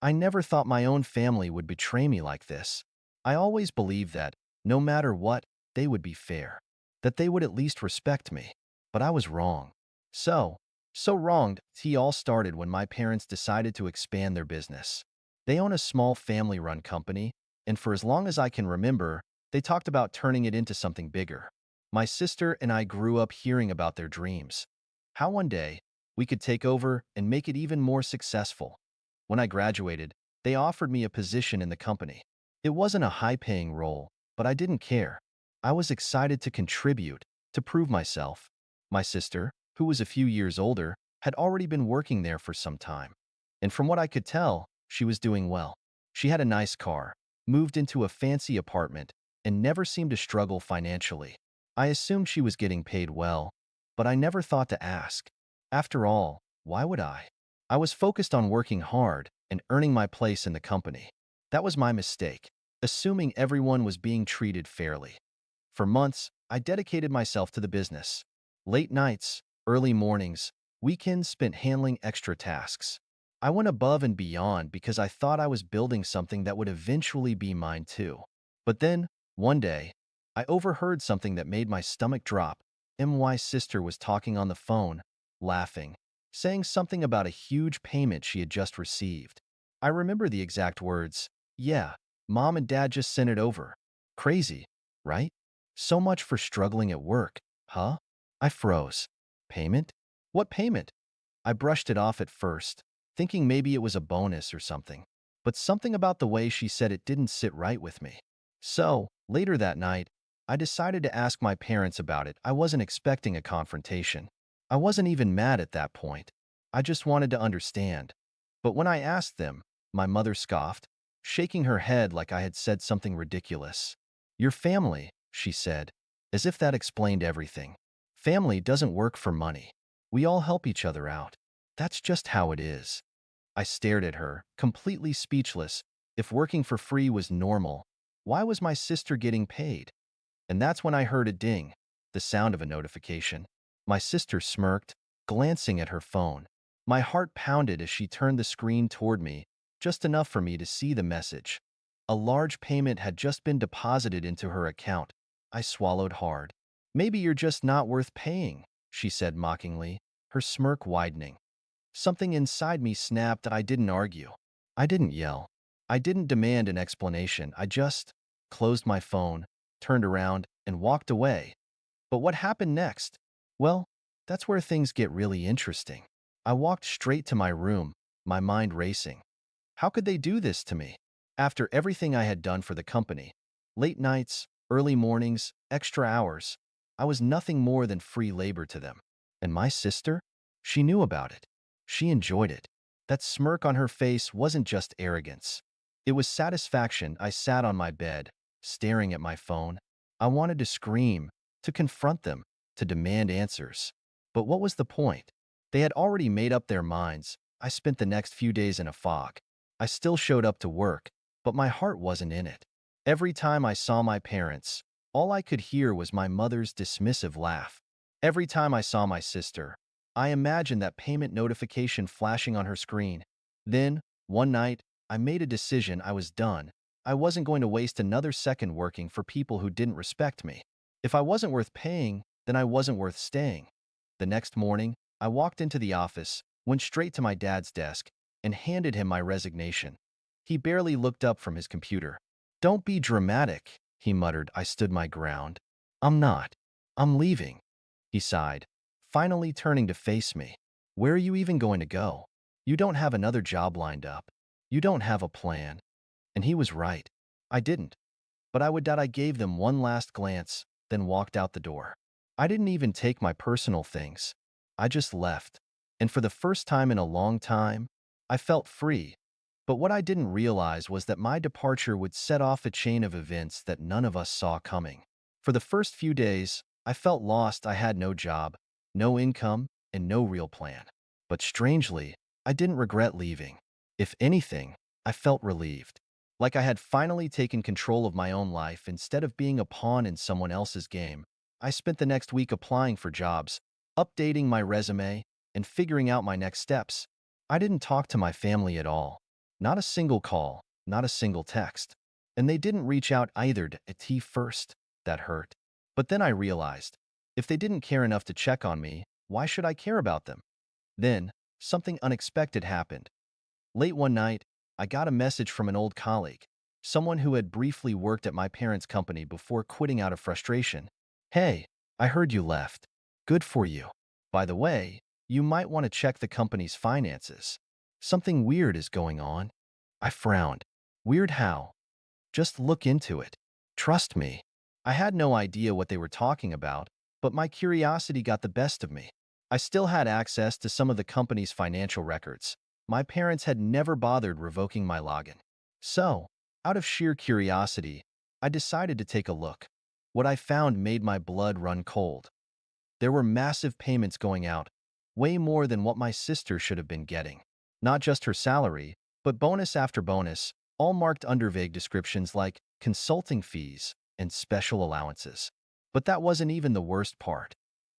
I never thought my own family would betray me like this. I always believed that, no matter what, they would be fair, that they would at least respect me. But I was wrong. So, so wronged, it all started when my parents decided to expand their business. They own a small family-run company, and for as long as I can remember, they talked about turning it into something bigger. My sister and I grew up hearing about their dreams. How one day, we could take over and make it even more successful. When I graduated, they offered me a position in the company. It wasn't a high-paying role, but I didn't care. I was excited to contribute, to prove myself. My sister, who was a few years older, had already been working there for some time. And from what I could tell, she was doing well. She had a nice car, moved into a fancy apartment, and never seemed to struggle financially. I assumed she was getting paid well, but I never thought to ask. After all, why would I? I was focused on working hard and earning my place in the company. That was my mistake, assuming everyone was being treated fairly. For months, I dedicated myself to the business. Late nights, early mornings, weekends spent handling extra tasks. I went above and beyond because I thought I was building something that would eventually be mine too. But then, one day, I overheard something that made my stomach drop. MY's sister was talking on the phone, laughing, saying something about a huge payment she had just received. I remember the exact words. Yeah, Mom and Dad just sent it over. Crazy, right? So much for struggling at work, huh? I froze. Payment? What payment? I brushed it off at first, thinking maybe it was a bonus or something. But something about the way she said it didn't sit right with me. So, later that night, I decided to ask my parents about it. I wasn't expecting a confrontation. I wasn't even mad at that point. I just wanted to understand. But when I asked them, my mother scoffed, shaking her head like I had said something ridiculous. Your family, she said, as if that explained everything. Family doesn't work for money. We all help each other out. That's just how it is. I stared at her, completely speechless. If working for free was normal, why was my sister getting paid? And that's when I heard a ding, the sound of a notification. My sister smirked, glancing at her phone. My heart pounded as she turned the screen toward me, just enough for me to see the message. A large payment had just been deposited into her account. I swallowed hard. Maybe you're just not worth paying, she said mockingly, her smirk widening. Something inside me snapped. I didn't argue. I didn't yell. I didn't demand an explanation. I just closed my phone, turned around, and walked away. But what happened next? Well, that's where things get really interesting. I walked straight to my room, my mind racing. How could they do this to me? After everything I had done for the company, late nights, early mornings, extra hours, I was nothing more than free labor to them. And my sister? She knew about it. She enjoyed it. That smirk on her face wasn't just arrogance. It was satisfaction. I sat on my bed, staring at my phone. I wanted to scream, to confront them, to demand answers. But what was the point? They had already made up their minds. I spent the next few days in a fog. I still showed up to work, but my heart wasn't in it. Every time I saw my parents, all I could hear was my mother's dismissive laugh. Every time I saw my sister, I imagined that payment notification flashing on her screen. Then, one night, I made a decision. I was done. I wasn't going to waste another second working for people who didn't respect me. If I wasn't worth paying, then I wasn't worth staying. The next morning, I walked into the office, went straight to my dad's desk, and handed him my resignation. He barely looked up from his computer. Don't be dramatic, he muttered. I stood my ground. I'm not. I'm leaving. He sighed, finally turning to face me. Where are you even going to go? You don't have another job lined up. You don't have a plan. And he was right. I didn't. But I gave them one last glance, then walked out the door. I didn't even take my personal things. I just left. And for the first time in a long time, I felt free. But what I didn't realize was that my departure would set off a chain of events that none of us saw coming. For the first few days, I felt lost. I had no job, no income, and no real plan. But strangely, I didn't regret leaving. If anything, I felt relieved. Like I had finally taken control of my own life instead of being a pawn in someone else's game. I spent the next week applying for jobs, updating my resume, and figuring out my next steps. I didn't talk to my family at all. Not a single call, not a single text. And they didn't reach out either to IT first. That hurt. But then I realized, if they didn't care enough to check on me, why should I care about them? Then, something unexpected happened. Late one night, I got a message from an old colleague, someone who had briefly worked at my parents' company before quitting out of frustration. Hey, I heard you left. Good for you. By the way, you might want to check the company's finances. Something weird is going on. I frowned. Weird how? Just look into it. Trust me. I had no idea what they were talking about, but my curiosity got the best of me. I still had access to some of the company's financial records. My parents had never bothered revoking my login. So, out of sheer curiosity, I decided to take a look. What I found made my blood run cold. There were massive payments going out, way more than what my sister should have been getting. Not just her salary, but bonus after bonus, all marked under vague descriptions like consulting fees and special allowances. But that wasn't even the worst part.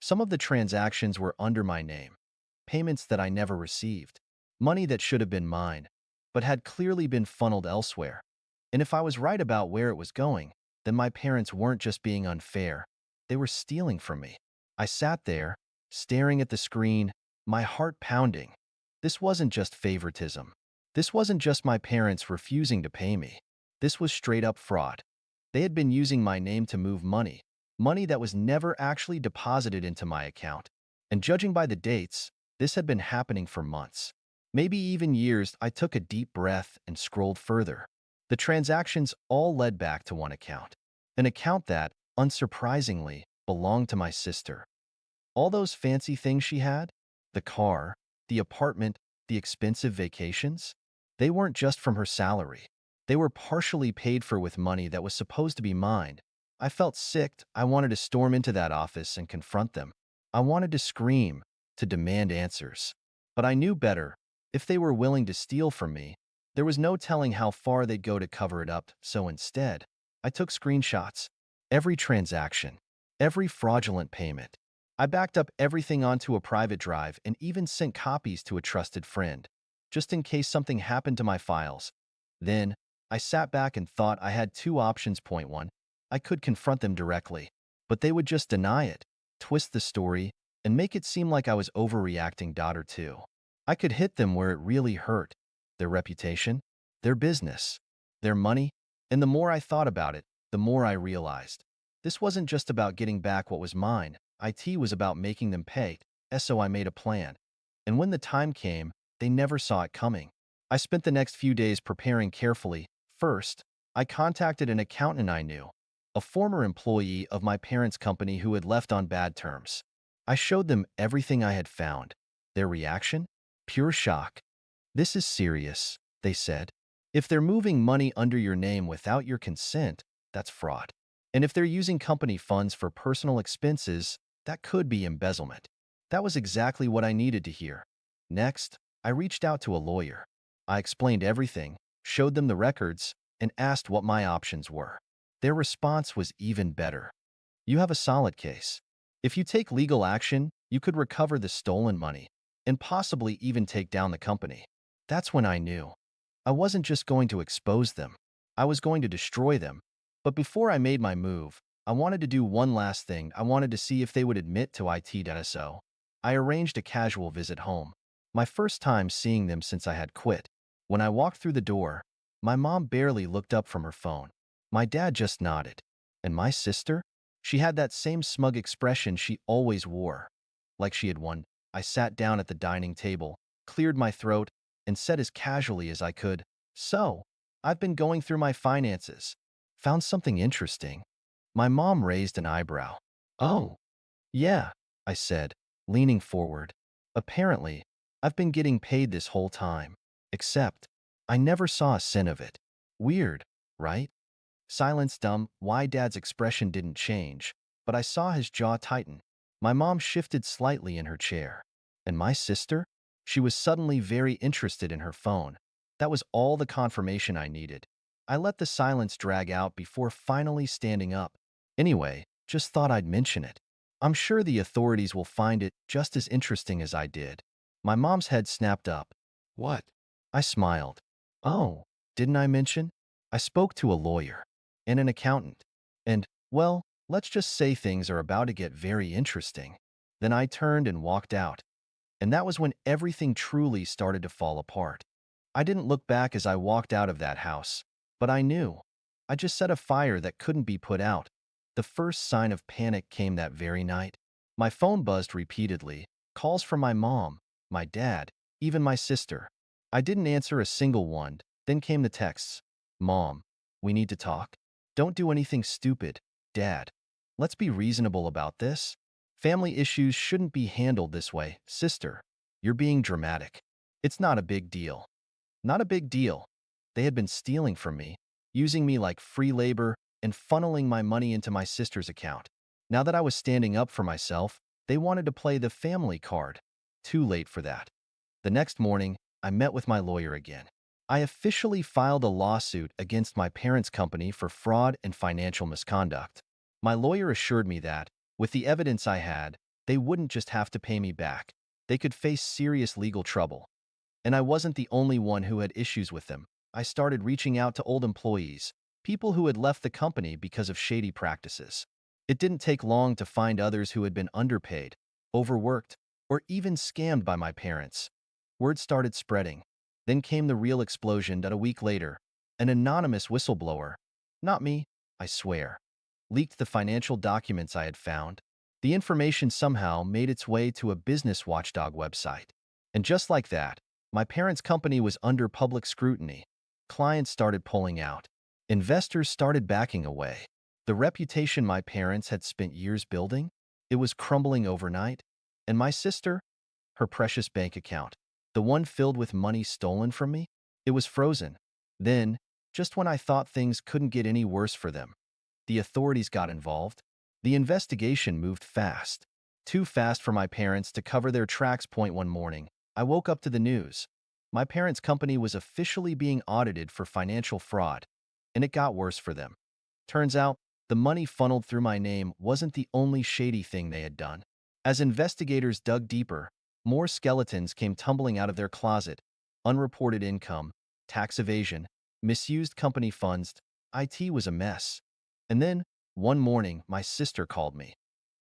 Some of the transactions were under my name, payments that I never received, money that should have been mine, but had clearly been funneled elsewhere. And if I was right about where it was going, then my parents weren't just being unfair, they were stealing from me. I sat there, staring at the screen, my heart pounding. This wasn't just favoritism. This wasn't just my parents refusing to pay me. This was straight-up fraud. They had been using my name to move money, money that was never actually deposited into my account. And judging by the dates, this had been happening for months. Maybe even years. I took a deep breath and scrolled further. The transactions all led back to one account. An account that, unsurprisingly, belonged to my sister. All those fancy things she had, the car, the apartment, the expensive vacations, they weren't just from her salary. They were partially paid for with money that was supposed to be mine. I felt sick. I wanted to storm into that office and confront them. I wanted to scream, to demand answers. But I knew better. If they were willing to steal from me, there was no telling how far they'd go to cover it up, so instead, I took screenshots. Every transaction, every fraudulent payment. I backed up everything onto a private drive and even sent copies to a trusted friend, just in case something happened to my files. Then, I sat back and thought I had two options. Point one, I could confront them directly, but they would just deny it, twist the story, and make it seem like I was overreacting. Or two, I could hit them where it really hurt, their reputation, their business, their money, and the more I thought about it, the more I realized. This wasn't just about getting back what was mine. IT was about making them pay, so I made a plan. And when the time came, they never saw it coming. I spent the next few days preparing carefully. First, I contacted an accountant I knew, a former employee of my parents' company who had left on bad terms. I showed them everything I had found. Their reaction? Pure shock. This is serious, they said. If they're moving money under your name without your consent, that's fraud. And if they're using company funds for personal expenses, that could be embezzlement. That was exactly what I needed to hear. Next, I reached out to a lawyer. I explained everything, showed them the records, and asked what my options were. Their response was even better. You have a solid case. If you take legal action, you could recover the stolen money and possibly even take down the company. That's when I knew. I wasn't just going to expose them. I was going to destroy them. But before I made my move, I wanted to do one last thing. I wanted to see if they would admit to IT.so. I arranged a casual visit home. My first time seeing them since I had quit. When I walked through the door, my mom barely looked up from her phone. My dad just nodded. And my sister? She had that same smug expression she always wore. Like she had won. I sat down at the dining table, cleared my throat, and said as casually as I could, "So, I've been going through my finances. Found something interesting." My mom raised an eyebrow. "Oh, yeah," I said, leaning forward. "Apparently, I've been getting paid this whole time. Except, I never saw a cent of it. Weird, right?" Silence. Dumb. Why? Dad's expression didn't change, but I saw his jaw tighten. My mom shifted slightly in her chair. And my sister? She was suddenly very interested in her phone. That was all the confirmation I needed. I let the silence drag out before finally standing up. Anyway, just thought I'd mention it. I'm sure the authorities will find it just as interesting as I did. My mom's head snapped up. What? I smiled. Oh, didn't I mention? I spoke to a lawyer and an accountant. And, well, let's just say things are about to get very interesting. Then I turned and walked out. And that was when everything truly started to fall apart. I didn't look back as I walked out of that house, but I knew. I just set a fire that couldn't be put out. The first sign of panic came that very night. My phone buzzed repeatedly, calls from my mom, my dad, even my sister. I didn't answer a single one. Then came the texts. Mom, we need to talk. Don't do anything stupid. Dad, let's be reasonable about this. Family issues shouldn't be handled this way. Sister, you're being dramatic. It's not a big deal. Not a big deal. They had been stealing from me, using me like free labor, and funneling my money into my sister's account. Now that I was standing up for myself, they wanted to play the family card. Too late for that. The next morning, I met with my lawyer again. I officially filed a lawsuit against my parents' company for fraud and financial misconduct. My lawyer assured me that, with the evidence I had, they wouldn't just have to pay me back. They could face serious legal trouble. And I wasn't the only one who had issues with them. I started reaching out to old employees, people who had left the company because of shady practices. It didn't take long to find others who had been underpaid, overworked, or even scammed by my parents. Word started spreading. Then came the real explosion that a week later, an anonymous whistleblower, not me, I swear, leaked the financial documents I had found. The information somehow made its way to a business watchdog website. And just like that, my parents' company was under public scrutiny. Clients started pulling out. Investors started backing away. The reputation my parents had spent years building, it was crumbling overnight. And my sister, her precious bank account, the one filled with money stolen from me, it was frozen. Then, just when I thought things couldn't get any worse for them, the authorities got involved. The investigation moved fast. Too fast for my parents to cover their tracks. One morning, I woke up to the news. My parents' company was officially being audited for financial fraud, and it got worse for them. Turns out, the money funneled through my name wasn't the only shady thing they had done. As investigators dug deeper, more skeletons came tumbling out of their closet. Unreported income, tax evasion, misused company funds. IT was a mess. And then, one morning, my sister called me.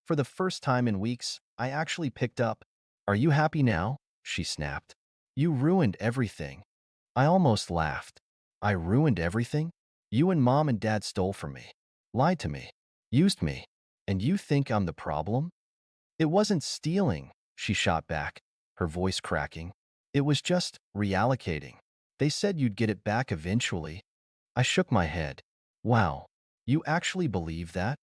For the first time in weeks, I actually picked up. Are you happy now? She snapped. You ruined everything. I almost laughed. I ruined everything? You and mom and dad stole from me, lied to me, used me, and you think I'm the problem? It wasn't stealing, she shot back, her voice cracking. It was just reallocating. They said you'd get it back eventually. I shook my head. Wow, you actually believe that?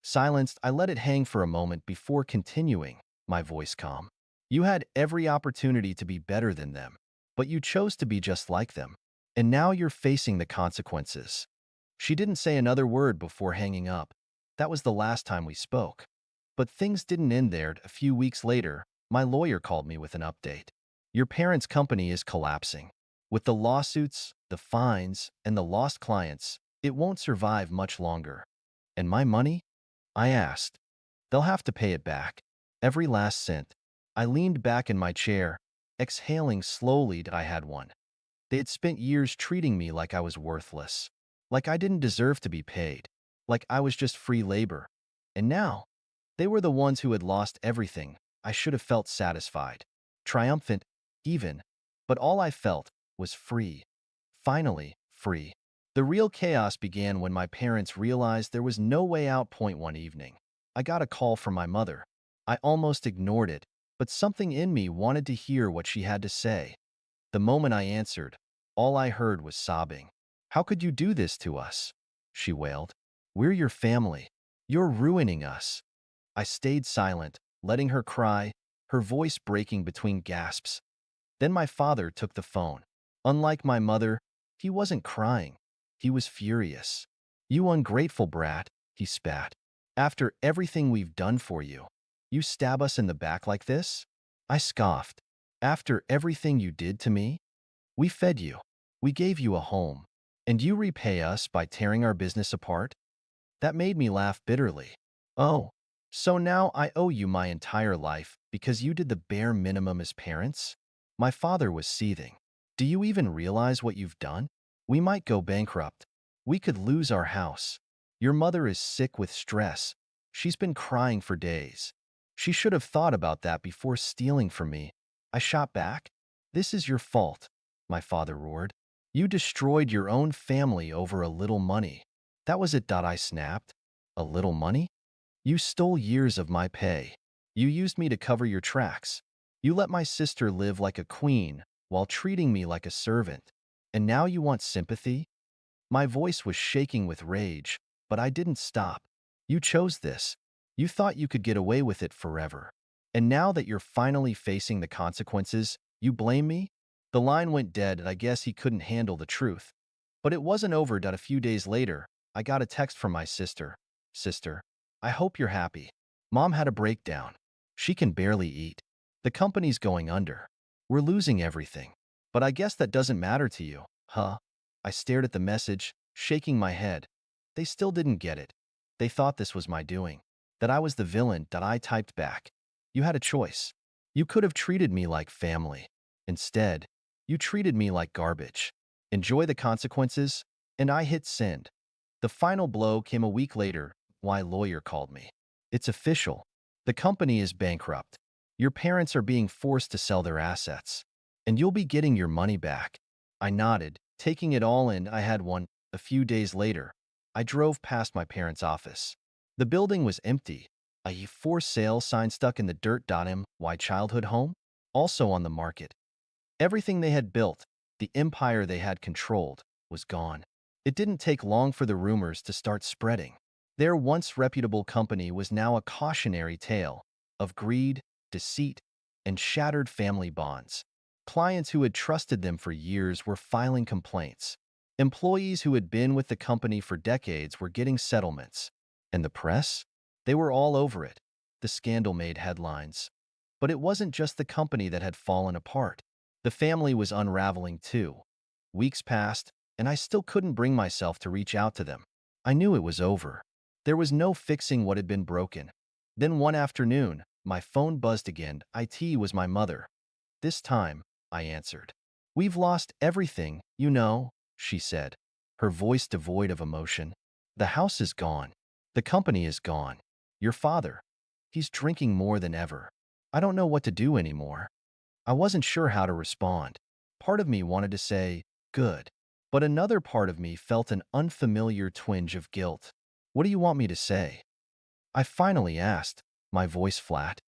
Silenced, I let it hang for a moment before continuing, my voice calm. You had every opportunity to be better than them, but you chose to be just like them. And now you're facing the consequences. She didn't say another word before hanging up. That was the last time we spoke. But things didn't end there. A few weeks later, my lawyer called me with an update. Your parents' company is collapsing. With the lawsuits, the fines, and the lost clients, it won't survive much longer. And my money? I asked. They'll have to pay it back. Every last cent. I leaned back in my chair, exhaling slowly that I had won. They had spent years treating me like I was worthless, like I didn't deserve to be paid, like I was just free labor. And now, they were the ones who had lost everything. I should have felt satisfied, triumphant, even, but all I felt was free. Finally, free. The real chaos began when my parents realized there was no way out. One evening, I got a call from my mother. I almost ignored it, but something in me wanted to hear what she had to say. The moment I answered, all I heard was sobbing. How could you do this to us? She wailed. We're your family. You're ruining us. I stayed silent, letting her cry, her voice breaking between gasps. Then my father took the phone. Unlike my mother, he wasn't crying. He was furious. You ungrateful brat, he spat. After everything we've done for you, you stab us in the back like this? I scoffed. After everything you did to me? We fed you. We gave you a home. And you repay us by tearing our business apart? That made me laugh bitterly. Oh, so now I owe you my entire life because you did the bare minimum as parents? My father was seething. Do you even realize what you've done? We might go bankrupt. We could lose our house. Your mother is sick with stress. She's been crying for days. She should have thought about that before stealing from me. I shot back. This is your fault, my father roared. You destroyed your own family over a little money. That was it. I snapped. A little money? You stole years of my pay. You used me to cover your tracks. You let my sister live like a queen while treating me like a servant. And now you want sympathy? My voice was shaking with rage, but I didn't stop. You chose this. You thought you could get away with it forever. And now that you're finally facing the consequences, you blame me? The line went dead, and I guess he couldn't handle the truth. But it wasn't over. A few days later, I got a text from my sister. Sister, I hope you're happy. Mom had a breakdown. She can barely eat. The company's going under. We're losing everything. But I guess that doesn't matter to you, huh? I stared at the message, shaking my head. They still didn't get it. They thought this was my doing, that I was the villain. I typed back. You had a choice. You could have treated me like family. Instead, you treated me like garbage. Enjoy the consequences, and I hit send. The final blow came a week later. My lawyer called me. It's official. The company is bankrupt. Your parents are being forced to sell their assets, and you'll be getting your money back. I nodded, taking it all in. I had one. A few days later, I drove past my parents' office. The building was empty. A for sale sign stuck in the dirt. My childhood home? Also on the market. Everything they had built, the empire they had controlled, was gone. It didn't take long for the rumors to start spreading. Their once reputable company was now a cautionary tale of greed, deceit, and shattered family bonds. Clients who had trusted them for years were filing complaints. Employees who had been with the company for decades were getting settlements. And the press? They were all over it. The scandal made headlines. But it wasn't just the company that had fallen apart. The family was unraveling too. Weeks passed, and I still couldn't bring myself to reach out to them. I knew it was over. There was no fixing what had been broken. Then one afternoon, my phone buzzed again. It was my mother. This time, I answered. We've lost everything, you know, she said, her voice devoid of emotion. The house is gone. The company is gone. Your father, he's drinking more than ever. I don't know what to do anymore. I wasn't sure how to respond. Part of me wanted to say, good. But another part of me felt an unfamiliar twinge of guilt. What do you want me to say? I finally asked, my voice flat.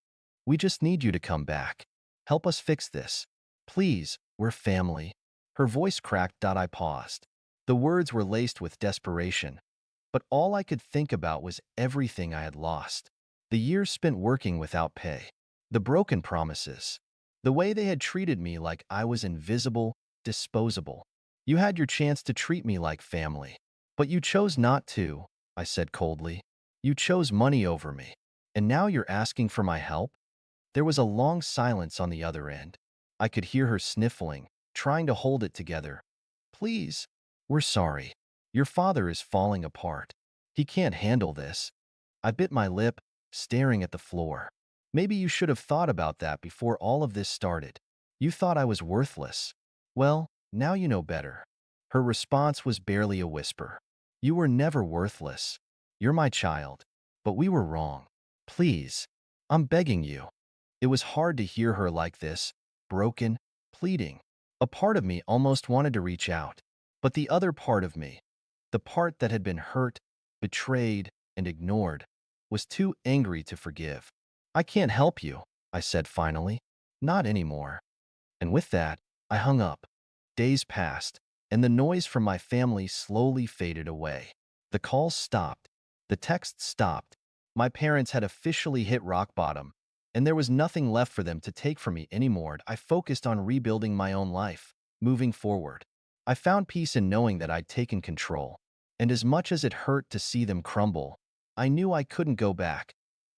We just need you to come back. Help us fix this. Please, we're family. Her voice cracked. I paused. The words were laced with desperation. But all I could think about was everything I had lost. The years spent working without pay. The broken promises. The way they had treated me like I was invisible, disposable. You had your chance to treat me like family. But you chose not to, I said coldly. You chose money over me. And now you're asking for my help? There was a long silence on the other end. I could hear her sniffling, trying to hold it together. Please, we're sorry. Your father is falling apart. He can't handle this. I bit my lip, staring at the floor. Maybe you should have thought about that before all of this started. You thought I was worthless. Well, now you know better. Her response was barely a whisper. You were never worthless. You're my child. But we were wrong. Please, I'm begging you. It was hard to hear her like this, broken, pleading. A part of me almost wanted to reach out. But the other part of me, the part that had been hurt, betrayed, and ignored, was too angry to forgive. I can't help you, I said finally. Not anymore. And with that, I hung up. Days passed, and the noise from my family slowly faded away. The calls stopped. The texts stopped. My parents had officially hit rock bottom, and there was nothing left for them to take from me anymore. I focused on rebuilding my own life, moving forward. I found peace in knowing that I'd taken control. And as much as it hurt to see them crumble, I knew I couldn't go back.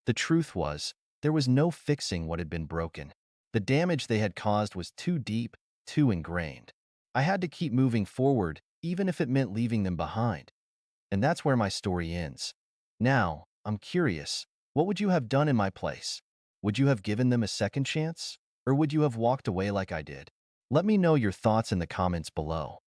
The truth was, there was no fixing what had been broken. The damage they had caused was too deep, too ingrained. I had to keep moving forward, even if it meant leaving them behind. And that's where my story ends. Now, I'm curious, what would you have done in my place? Would you have given them a second chance? Or would you have walked away like I did? Let me know your thoughts in the comments below.